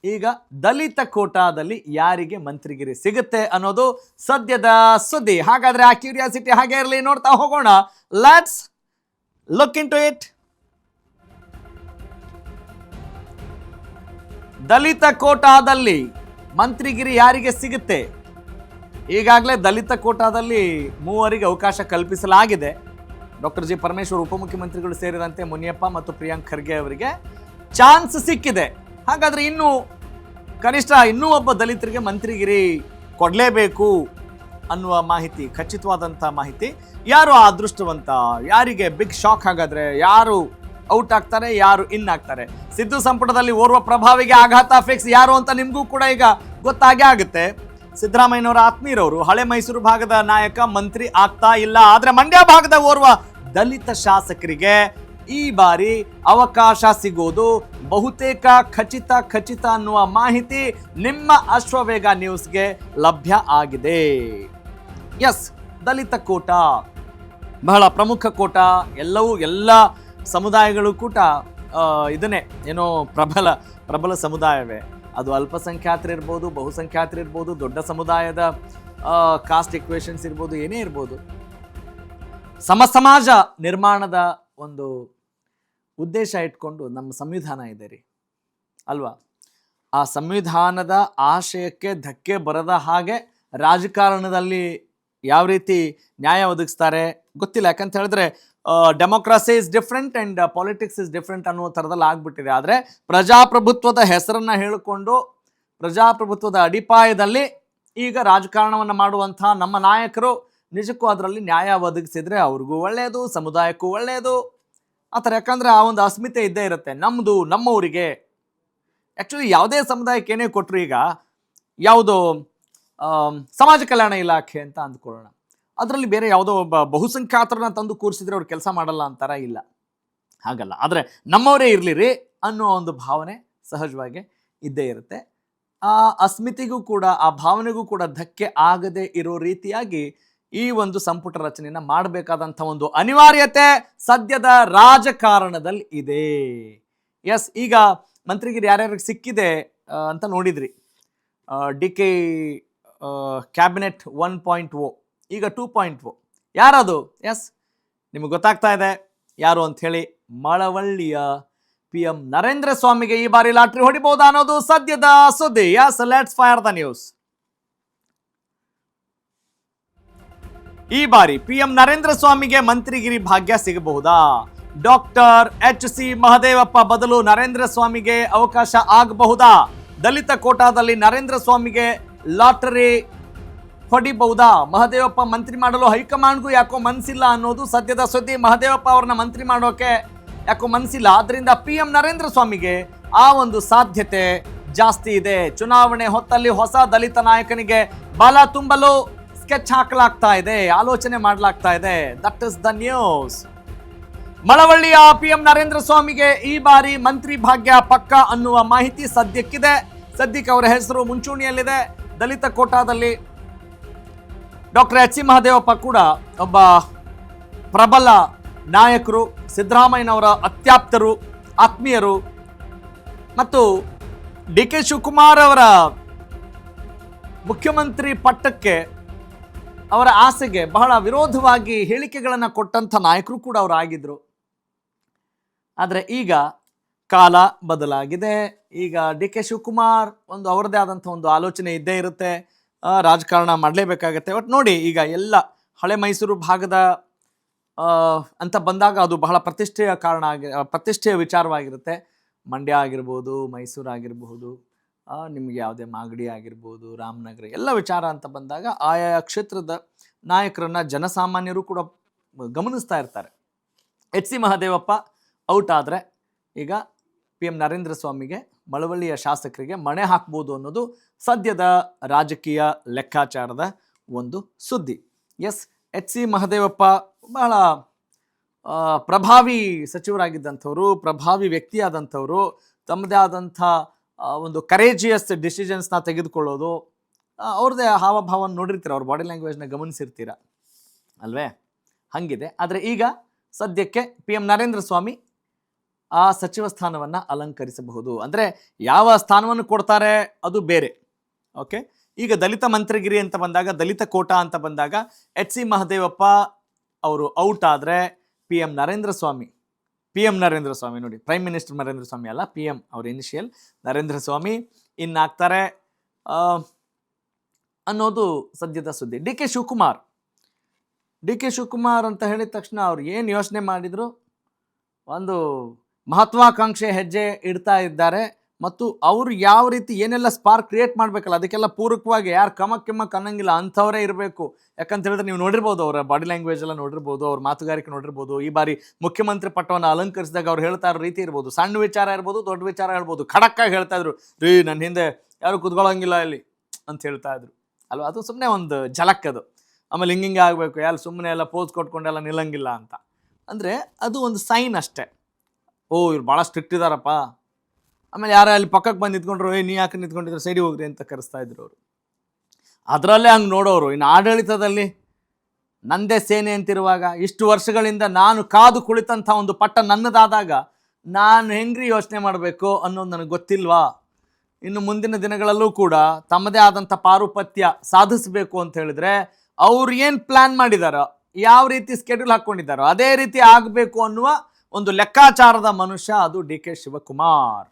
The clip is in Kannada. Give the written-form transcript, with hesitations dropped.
ಈಗ ದಲಿತ ಕೋಟಾದಲ್ಲಿ ಯಾರಿಗೆ ಮಂತ್ರಿಗಿರಿ ಸಿಗುತ್ತೆ ಅನ್ನೋದು ಸದ್ಯದ ಸುದ್ದಿ. ಹಾಗಾದ್ರೆ ಆ ಕ್ಯೂರಿಯಾಸಿಟಿ ಹಾಗೆ ಇರಲಿ, ನೋಡ್ತಾ ಹೋಗೋಣ. Let's look into it. Dalit ಕೋಟಾದಲ್ಲಿ ಮಂತ್ರಿಗಿರಿ ಯಾರಿಗೆ ಸಿಗುತ್ತೆ? ಈಗಾಗಲೇ ದಲಿತ ಕೋಟಾದಲ್ಲಿ 3 ಅವಕಾಶ ಕಲ್ಪಿಸಲಾಗಿದೆ. ಡಾಕ್ಟರ್ ಜಿ ಪರಮೇಶ್ವರ್ ಉಪಮುಖ್ಯಮಂತ್ರಿಗಳು ಸೇರಿದಂತೆ ಮುನಿಯಪ್ಪ ಮತ್ತು ಪ್ರಿಯಾಂಕ್ ಖರ್ಗೆ ಅವರಿಗೆ ಚಾನ್ಸ್ ಸಿಕ್ಕಿದೆ. ಹಾಗಾದ್ರೆ ಇನ್ನು ಕನಿಷ್ಠ ಇನ್ನೂ ಒಬ್ಬ ದಲಿತರಿಗೆ ಮಂತ್ರಿಗಿರಿ ಕೊಡಲೇಬೇಕು ಅನ್ನುವ ಮಾಹಿತಿ, ಖಚಿತವಾದಂಥ ಮಾಹಿತಿ. ಯಾರು ಆ ಅದೃಷ್ಟವಂತ, ಯಾರಿಗೆ ಬಿಗ್ ಶಾಕ್? ಹಾಗಾದ್ರೆ ಯಾರು ಔಟ್ ಆಗ್ತಾರೆ, ಯಾರು ಇನ್ ಆಗ್ತಾರೆ? ಸಿದ್ದು ಸಂಪುಟದಲ್ಲಿ ಓರ್ವ ಪ್ರಭಾವಿಗೆ ಆಘಾತ ಫಿಕ್ಸ್. ಯಾರು ಅಂತ ನಿಮಗೂ ಕೂಡ ಈಗ ಗೊತ್ತಾಗೇ ಆಗುತ್ತೆ. ಸಿದ್ದರಾಮಯ್ಯನವರ ಆತ್ಮೀಯರವರು ಹಳೆ ಮೈಸೂರು ಭಾಗದ ನಾಯಕ ಮಂತ್ರಿ ಆಗ್ತಾ ಇಲ್ಲ. ಆದ್ರೆ ಮಂಡ್ಯ ಭಾಗದ ಓರ್ವ ದಲಿತ ಶಾಸಕರಿಗೆ ಈ ಬಾರಿ ಅವಕಾಶ ಸಿಗೋದು ಬಹುತೇಕ ಖಚಿತ ಅನ್ನುವ ಮಾಹಿತಿ ನಿಮ್ಮ ಅಶ್ವವೇಗ ನ್ಯೂಸ್ಗೆ ಲಭ್ಯ ಆಗಿದೆ. ಎಸ್, ದಲಿತ ಕೋಟ ಬಹಳ ಪ್ರಮುಖ ಕೋಟ. ಎಲ್ಲ ಸಮುದಾಯಗಳು ಕೂಡ ಇದನ್ನೇ ಏನೋ ಪ್ರಬಲ ಸಮುದಾಯವೇ. ಅದು ಅಲ್ಪಸಂಖ್ಯಾತರಿರ್ಬೋದು, ಬಹುಸಂಖ್ಯಾತರಿರ್ಬೋದು, ದೊಡ್ಡ ಸಮುದಾಯದ ಕಾಸ್ಟ್ ಇಕ್ವೇಷನ್ಸ್ ಇರ್ಬೋದು, ಏನೇ ಇರ್ಬೋದು. ಸಮಾಜ ನಿರ್ಮಾಣದ ಒಂದು ಉದ್ದೇಶ ಇಟ್ಕೊಂಡು ನಮ್ಮ ಸಂವಿಧಾನ ಇದೆ ರೀ ಅಲ್ವಾ? ಆ ಸಂವಿಧಾನದ ಆಶಯಕ್ಕೆ ಧಕ್ಕೆ ಬರದ ಹಾಗೆ ರಾಜಕಾರಣದಲ್ಲಿ ಯಾವ ರೀತಿ ನ್ಯಾಯ ಒದಗಿಸ್ತಾರೆ ಗೊತ್ತಿಲ್ಲ. ಯಾಕಂತ ಹೇಳಿದ್ರೆ democracy is different and politics is different ಅನ್ನೋ ಥರದಲ್ಲಿ ಆಗ್ಬಿಟ್ಟಿದೆ. ಆದರೆ ಪ್ರಜಾಪ್ರಭುತ್ವದ ಹೆಸರನ್ನು ಹೇಳಿಕೊಂಡು ಪ್ರಜಾಪ್ರಭುತ್ವದ ಅಡಿಪಾಯದಲ್ಲಿ ಈಗ ರಾಜಕಾರಣವನ್ನು ಮಾಡುವಂಥ ನಮ್ಮ ನಾಯಕರು ನಿಜಕ್ಕೂ ಅದರಲ್ಲಿ ನ್ಯಾಯ ಒದಗಿಸಿದ್ರೆ ಅವ್ರಿಗೂ ಒಳ್ಳೆಯದು, ಸಮುದಾಯಕ್ಕೂ ಒಳ್ಳೆಯದು ಆ ಥರ. ಯಾಕಂದರೆ ಆ ಒಂದು ಅಸ್ಮಿತೆ ಇದ್ದೇ ಇರುತ್ತೆ, ನಮ್ಮದು ನಮ್ಮವರಿಗೆ. ಆ್ಯಕ್ಚುಲಿ ಯಾವುದೇ ಸಮುದಾಯಕ್ಕೆ ಏನೇ ಕೊಟ್ಟರು, ಈಗ ಯಾವುದೋ ಸಮಾಜ ಕಲ್ಯಾಣ ಇಲಾಖೆ ಅಂತ ಅಂದ್ಕೊಳ್ಳೋಣ, ಅದರಲ್ಲಿ ಬೇರೆ ಯಾವುದೋ ಒಬ್ಬ ಬಹುಸಂಖ್ಯಾತರನ್ನ ತಂದು ಕೂರಿಸಿದ್ರೆ ಅವ್ರು ಕೆಲಸ ಮಾಡಲ್ಲ ಅಂತಾರ? ಇಲ್ಲ, ಹಾಗಲ್ಲ. ಆದರೆ ನಮ್ಮವರೇ ಇರಲಿರಿ ಅನ್ನೋ ಒಂದು ಭಾವನೆ ಸಹಜವಾಗಿ ಇದ್ದೇ ಇರುತ್ತೆ. ಆ ಅಸ್ಮಿತೆಗೂ ಕೂಡ, ಆ ಭಾವನೆಗೂ ಕೂಡ ಧಕ್ಕೆ ಆಗದೆ ಇರೋ ರೀತಿಯಾಗಿ ಈ ಒಂದು ಸಂಪುಟ ರಚನೆಯನ್ನು ಮಾಡಬೇಕಾದಂಥ ಒಂದು ಅನಿವಾರ್ಯತೆ ಸದ್ಯದ ರಾಜಕಾರಣದಲ್ಲಿ ಇದೆ. ಎಸ್, ಈಗ ಮಂತ್ರಿಗಿರಿ ಯಾರ್ಯಾರಿಗೆ ಸಿಕ್ಕಿದೆ ಅಂತ ನೋಡಿದ್ರಿ. DK ಕ್ಯಾಬಿನೆಟ್ 1.0, ಈಗ 2.0. ಯಾರದು? ಎಸ್, ನಿಮಗೆ ಗೊತ್ತಾಗ್ತಾ ಇದೆ ಯಾರು ಅಂಥೇಳಿ. ಮಳವಳ್ಳಿಯ PM ನರೇಂದ್ರ ಸ್ವಾಮಿಗೆ ಈ ಬಾರಿ ಲಾಟ್ರಿ ಹೊಡಿಬಹುದಾ ಅನ್ನೋದು ಸದ್ಯದ ಸುದ್ದಿ. Yes, let's fire the news. ಈ ಬಾರಿ PM ನರೇಂದ್ರ ಸ್ವಾಮಿಗೆ ಮಂತ್ರಿಗಿರಿ ಭಾಗ್ಯ ಸಿಗಬಹುದಾ? ಡಾಕ್ಟರ್ HC ಮಹದೇವಪ್ಪ ಬದಲು ನರೇಂದ್ರ ಸ್ವಾಮಿಗೆ ಅವಕಾಶ ಆಗಬಹುದಾ? ದಲಿತ ಕೋಟಾದಲ್ಲಿ ನರೇಂದ್ರ ಸ್ವಾಮಿಗೆ ಲಾಟರಿ ಹೊಡಿಬಹುದಾ? ಮಹದೇವಪ್ಪ ಮಂತ್ರಿ ಮಾಡಲು ಹೈಕಮಾಂಡ್ಗೂ ಯಾಕೋ ಮನಸ್ಸಿಲ್ಲ ಅನ್ನೋದು ಸದ್ಯದ ಸುದ್ದಿ. ಮಹದೇವಪ್ಪ ಅವ್ರನ್ನ ಮಂತ್ರಿ ಮಾಡೋಕೆ ಯಾಕೋ ಮನಸ್ಸಿಲ್ಲ. ಆದ್ರಿಂದ PM ನರೇಂದ್ರ ಸ್ವಾಮಿಗೆ ಆ ಒಂದು ಸಾಧ್ಯತೆ ಜಾಸ್ತಿ ಇದೆ. ಚುನಾವಣೆ ಹೊತ್ತಲ್ಲಿ ಹೊಸ ದಲಿತ ನಾಯಕನಿಗೆ ಬಲ ತುಂಬಲು ಸ್ಕೆಚ್ ಹಾಕಲಾಗ್ತಾ ಇದೆ, ಆಲೋಚನೆ ಮಾಡಲಾಗ್ತಾ ಇದೆ. That is the news. ಮಳವಳ್ಳಿಯ PM ನರೇಂದ್ರ ಸ್ವಾಮಿಗೆ ಈ ಬಾರಿ ಮಂತ್ರಿ ಭಾಗ್ಯ ಪಕ್ಕ ಅನ್ನುವ ಮಾಹಿತಿ ಸದ್ಯಕ್ಕಿದೆ. ಸದ್ಯಕ್ಕೆ ಅವರ ಹೆಸರು ಮುಂಚೂಣಿಯಲ್ಲಿದೆ. ದಲಿತ ಕೋಟಾದಲ್ಲಿ ಡಾಕ್ಟರ್ HC ಮಹದೇವಪ್ಪ ಕೂಡ ಒಬ್ಬ ಪ್ರಬಲ ನಾಯಕರು, ಸಿದ್ದರಾಮಯ್ಯನವರ ಅತ್ಯಾಪ್ತರು, ಆತ್ಮೀಯರು ಮತ್ತು DK ಶಿವಕುಮಾರ್ ಅವರ ಮುಖ್ಯಮಂತ್ರಿ ಪಟ್ಟಕ್ಕೆ, ಅವರ ಆಸೆಗೆ ಬಹಳ ವಿರೋಧವಾಗಿ ಹೇಳಿಕೆಗಳನ್ನು ಕೊಟ್ಟಂಥ ನಾಯಕರು ಕೂಡ ಅವರು ಆಗಿದ್ರು. ಆದರೆ ಈಗ ಕಾಲ ಬದಲಾಗಿದೆ. ಈಗ DK ಶಿವಕುಮಾರ್ ಒಂದು ಅವರದೇ ಆದಂಥ ಒಂದು ಆಲೋಚನೆ ಇದ್ದೇ ಇರುತ್ತೆ, ರಾಜಕಾರಣ ಮಾಡಲೇಬೇಕಾಗತ್ತೆ. ಬಟ್ ನೋಡಿ, ಈಗ ಎಲ್ಲ ಹಳೆ ಮೈಸೂರು ಭಾಗದ ಅಂತ ಬಂದಾಗ ಅದು ಬಹಳ ಪ್ರತಿಷ್ಠೆಯ ವಿಚಾರವಾಗಿರುತ್ತೆ. ಮಂಡ್ಯ ಆಗಿರ್ಬೋದು, ಮೈಸೂರು ಆಗಿರಬಹುದು, ನಿಮಗೆ ಯಾವುದೇ ಮಾಗಡಿ ಆಗಿರ್ಬೋದು, ರಾಮನಗರ, ಎಲ್ಲ ವಿಚಾರ ಅಂತ ಬಂದಾಗ ಆಯಾ ಕ್ಷೇತ್ರದ ನಾಯಕರನ್ನ ಜನಸಾಮಾನ್ಯರು ಕೂಡ ಗಮನಿಸ್ತಾ ಇರ್ತಾರೆ. HC ಮಹದೇವಪ್ಪ ಔಟ್ ಆದರೆ ಈಗ PM ನರೇಂದ್ರ ಸ್ವಾಮಿಗೆ, ಮಳವಳ್ಳಿಯ ಶಾಸಕರಿಗೆ ಮಣೆ ಹಾಕ್ಬೋದು ಅನ್ನೋದು ಸದ್ಯದ ರಾಜಕೀಯ ಲೆಕ್ಕಾಚಾರದ ಒಂದು ಸುದ್ದಿ. ಎಸ್, HC ಮಹದೇವಪ್ಪ ಬಹಳ ಪ್ರಭಾವಿ ಸಚಿವರಾಗಿದ್ದಂಥವ್ರು, ಪ್ರಭಾವಿ ವ್ಯಕ್ತಿಯಾದಂಥವ್ರು. ತಮ್ಮದೇ ಆದಂಥ ಒಂದು ಕರೇಜಿಯಸ್ ಡಿಸಿಷನ್ಸ್ನ ತೆಗೆದುಕೊಳ್ಳೋದು, ಅವ್ರದ್ದೇ ಹಾವಭಾವನ ನೋಡಿರ್ತೀರ, ಅವ್ರ ಬಾಡಿ ಲ್ಯಾಂಗ್ವೇಜ್ನ ಗಮನಿಸಿರ್ತೀರ ಅಲ್ವೇ? ಹಂಗಿದೆ. ಆದರೆ ಈಗ ಸದ್ಯಕ್ಕೆ PM ನರೇಂದ್ರ ಸ್ವಾಮಿ ಆ ಸಚಿವ ಸ್ಥಾನವನ್ನು ಅಲಂಕರಿಸಬಹುದು. ಅಂದರೆ ಯಾವ ಸ್ಥಾನವನ್ನು ಕೊಡ್ತಾರೆ ಅದು ಬೇರೆ. ಓಕೆ, ಈಗ ದಲಿತ ಮಂತ್ರಿಗಿರಿ ಅಂತ ಬಂದಾಗ, ದಲಿತ ಕೋಟಾ ಅಂತ ಬಂದಾಗ ಎಚ್ ಸಿ ಮಹದೇವಪ್ಪ ಅವರು ಔಟ್ ಆದರೆ ಪಿ ಎಂ ನರೇಂದ್ರ ಸ್ವಾಮಿ ನೋಡಿ, ಪ್ರೈಮ್ ಮಿನಿಸ್ಟರ್ ನರೇಂದ್ರ ಸ್ವಾಮಿ ಅಲ್ಲ, ಪಿ ಎಂ ಅವ್ರ ಇನಿಷಿಯಲ್ ನರೇಂದ್ರ ಸ್ವಾಮಿ ಇನ್ನಾಗ್ತಾರೆ ಅನ್ನೋದು ಸದ್ಯದ ಸುದ್ದಿ. ಡಿ ಕೆ ಶಿವಕುಮಾರ್ ಅಂತ ಹೇಳಿದ ತಕ್ಷಣ ಅವ್ರು ಏನು ಯೋಚನೆ ಮಾಡಿದ್ರು, ಒಂದು ಮಹತ್ವಾಕಾಂಕ್ಷೆ ಹೆಜ್ಜೆ ಇಡ್ತಾ ಇದ್ದಾರೆ. ಮತ್ತು ಅವರು ಯಾವ ರೀತಿ ಏನೆಲ್ಲ ಸ್ಪಾರ್ಕ್ ಕ್ರಿಯೇಟ್ ಮಾಡಬೇಕಲ್ಲ, ಅದಕ್ಕೆಲ್ಲ ಪೂರಕವಾಗಿ ಯಾರು ಕಮಕ್ ಅನ್ನಂಗಿಲ್ಲ ಅಂಥವರೇ ಇರಬೇಕು. ಯಾಕಂತ ಹೇಳಿದ್ರೆ ನೀವು ನೋಡಿರ್ಬೋದು, ಅವರ ಬಾಡಿ ಲ್ಯಾಂಗ್ವೇಜ್ ಎಲ್ಲ ನೋಡಿರ್ಬೋದು, ಅವ್ರ ಮಾತುಗಾರಿಕೆ ನೋಡಿರ್ಬೋದು. ಈ ಬಾರಿ ಮುಖ್ಯಮಂತ್ರಿ ಪಟ್ಟವನ್ನು ಅಲಂಕರಿಸಿದಾಗ ಅವ್ರು ಹೇಳ್ತಾ ಇರೋ ರೀತಿ ಇರ್ಬೋದು, ಸಣ್ಣ ವಿಚಾರ ಇರ್ಬೋದು, ದೊಡ್ಡ ವಿಚಾರ ಇರ್ಬೋದು, ಖಡಕ್ಕಾಗಿ ಹೇಳ್ತಾ ಇದ್ರು, ರೀ ನನ್ನ ಹಿಂದೆ ಯಾರು ಕುತ್ಕೊಳ್ಳೋಂಗಿಲ್ಲ ಇಲ್ಲಿ ಅಂತ ಹೇಳ್ತಾ ಇದ್ರು ಅಲ್ವಾ. ಅದು ಸುಮ್ಮನೆ ಒಂದು ಝಲಕ್ ಅದು. ಆಮೇಲೆ ಹಿಂಗೆ ಆಗಬೇಕು, ಯಾರು ಸುಮ್ಮನೆ ಎಲ್ಲ ಪೋಸ್ ಕೊಟ್ಕೊಂಡೆಲ್ಲ ನಿಲ್ಲಂಗಿಲ್ಲ ಅಂತ. ಅಂದರೆ ಅದು ಒಂದು ಸೈನ್ ಅಷ್ಟೇ. ಇವ್ರು ಭಾಳ ಸ್ಟ್ರಿಕ್ಟ್ ಇದ್ದಾರಪ್ಪ. ಆಮೇಲೆ ಯಾರೋ ಅಲ್ಲಿ ಪಕ್ಕಕ್ಕೆ ಬಂದು ನಿಂತ್ಕೊಂಡ್ರು, ನೀ ಯಾಕೆ ನಿಂತ್ಕೊಂಡಿದ್ರು, ಸೈಡಿ ಹೋಗ್ರಿ ಅಂತ ಕರೆಸ್ತಾ ಇದ್ರು ಅವರು. ಅದರಲ್ಲೇ ಹಂಗೆ ನೋಡೋರು. ಇನ್ನು ಆಡಳಿತದಲ್ಲಿ ನಂದೇ ಸೇನೆ ಅಂತಿರುವಾಗ, ಇಷ್ಟು ವರ್ಷಗಳಿಂದ ನಾನು ಕಾದು ಕುಳಿತಂಥ ಒಂದು ಪಟ್ಟ ನನ್ನದಾದಾಗ ನಾನು ಹೆಂಗ್ರಿ ಯೋಚನೆ ಮಾಡಬೇಕು ಅನ್ನೋದು ನನಗೆ ಗೊತ್ತಿಲ್ವಾ? ಇನ್ನು ಮುಂದಿನ ದಿನಗಳಲ್ಲೂ ಕೂಡ ತಮ್ಮದೇ ಆದಂಥ ಪಾರುಪತ್ಯ ಸಾಧಿಸಬೇಕು ಅಂತ ಹೇಳಿದ್ರೆ ಅವ್ರು ಏನು ಪ್ಲ್ಯಾನ್ ಮಾಡಿದಾರೋ, ಯಾವ ರೀತಿ ಸ್ಕೆಡ್ಯೂಲ್ ಹಾಕ್ಕೊಂಡಿದ್ದಾರೋ ಅದೇ ರೀತಿ ಆಗಬೇಕು ಅನ್ನುವ ಒಂದು ಲೆಕ್ಕಾಚಾರದ ಮನುಷ್ಯ ಅದು ಡಿ ಕೆ ಶಿವಕುಮಾರ್.